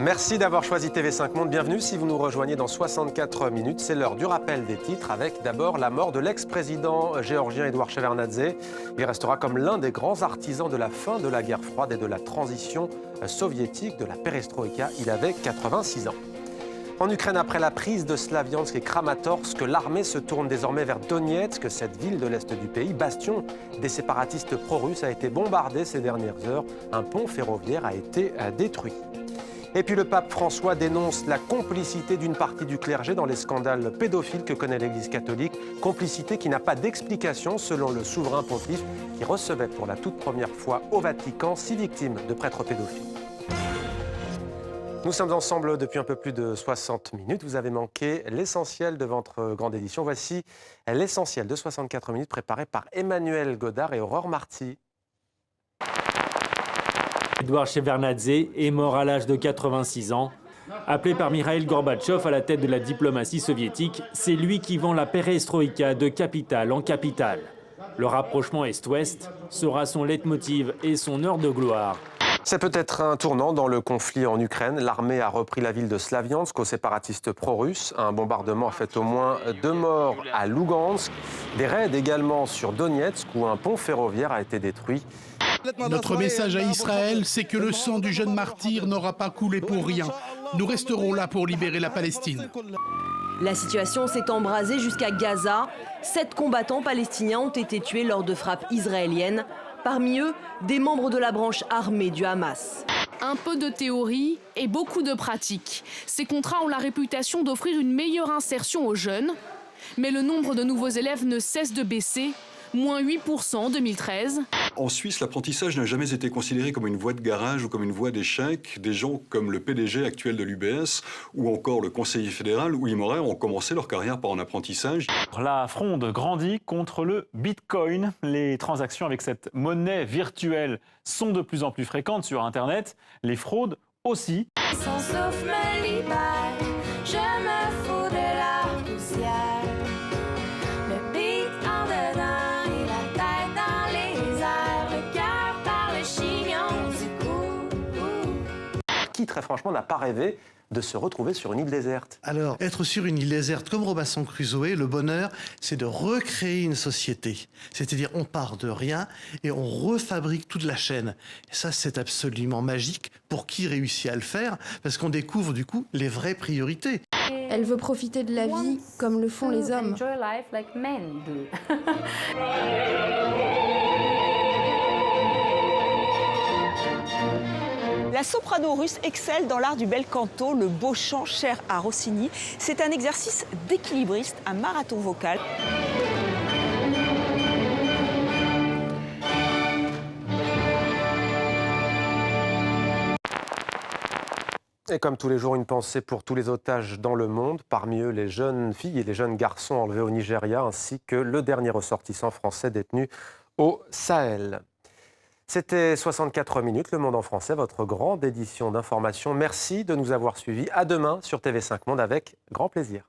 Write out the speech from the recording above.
Merci d'avoir choisi TV5 Monde. Bienvenue si vous nous rejoignez dans 64 minutes. C'est l'heure du rappel des titres avec d'abord la mort de l'ex-président géorgien Eduard Shevardnadze. Il restera comme l'un des grands artisans de la fin de la guerre froide et de la transition soviétique, de la perestroïka. Il avait 86 ans. En Ukraine, après la prise de Slaviansk et Kramatorsk, l'armée se tourne désormais vers Donetsk. Cette ville de l'est du pays, bastion des séparatistes pro-russes, a été bombardée ces dernières heures. Un pont ferroviaire a été détruit. Et puis le pape François dénonce la complicité d'une partie du clergé dans les scandales pédophiles que connaît l'Église catholique. Complicité qui n'a pas d'explication selon le souverain pontife qui recevait pour la toute première fois au Vatican 6 victimes de prêtres pédophiles. Nous sommes ensemble depuis un peu plus de 60 minutes. Vous avez manqué l'essentiel de votre grande édition. Voici l'essentiel de 64 minutes préparé par Emmanuel Godard et Aurore Marty. Eduard Shevardnadze est mort à l'âge de 86 ans. Appelé par Mikhaïl Gorbatchev à la tête de la diplomatie soviétique, c'est lui qui vend la perestroïka de capitale en capitale. Le rapprochement Est-Ouest sera son leitmotiv et son heure de gloire. C'est peut-être un tournant dans le conflit en Ukraine. L'armée a repris la ville de Slaviansk aux séparatistes pro-russes. Un bombardement a fait au moins 2 morts à Lugansk. Des raids également sur Donetsk où un pont ferroviaire a été détruit. Notre message à Israël, c'est que le sang du jeune martyr n'aura pas coulé pour rien. Nous resterons là pour libérer la Palestine. La situation s'est embrasée jusqu'à Gaza. 7 combattants palestiniens ont été tués lors de frappes israéliennes. Parmi eux, des membres de la branche armée du Hamas. Un peu de théorie et beaucoup de pratique. Ces contrats ont la réputation d'offrir une meilleure insertion aux jeunes. Mais le nombre de nouveaux élèves ne cesse de baisser. Moins 8% en 2013. En Suisse, l'apprentissage n'a jamais été considéré comme une voie de garage ou comme une voie d'échec. Des gens comme le PDG actuel de l'UBS ou encore le conseiller fédéral Willy Morer ont commencé leur carrière par un apprentissage. La fronde grandit contre le Bitcoin. Les transactions avec cette monnaie virtuelle sont de plus en plus fréquentes sur Internet. Les fraudes aussi. Son souffle me libère, je me fous de la poussière. Le beat en dedans et la tête dans les airs, le cœur par le chignon du cou. Qui, très franchement, n'a pas rêvé de se retrouver sur une île déserte? Alors, être sur une île déserte comme Robinson Crusoe, le bonheur, c'est de recréer une société. C'est-à-dire, on part de rien et on refabrique toute la chaîne. Et ça, c'est absolument magique pour qui réussit à le faire, parce qu'on découvre du coup les vraies priorités. Elle veut profiter de la vie comme le font les hommes. La soprano russe excelle dans l'art du bel canto, le beau chant cher à Rossini. C'est un exercice d'équilibriste, un marathon vocal. Et comme tous les jours, une pensée pour tous les otages dans le monde, parmi eux les jeunes filles et les jeunes garçons enlevés au Nigeria, ainsi que le dernier ressortissant français détenu au Sahel. C'était 64 minutes, Le Monde en français, votre grande édition d'information. Merci de nous avoir suivis. À demain sur TV5 Monde avec grand plaisir.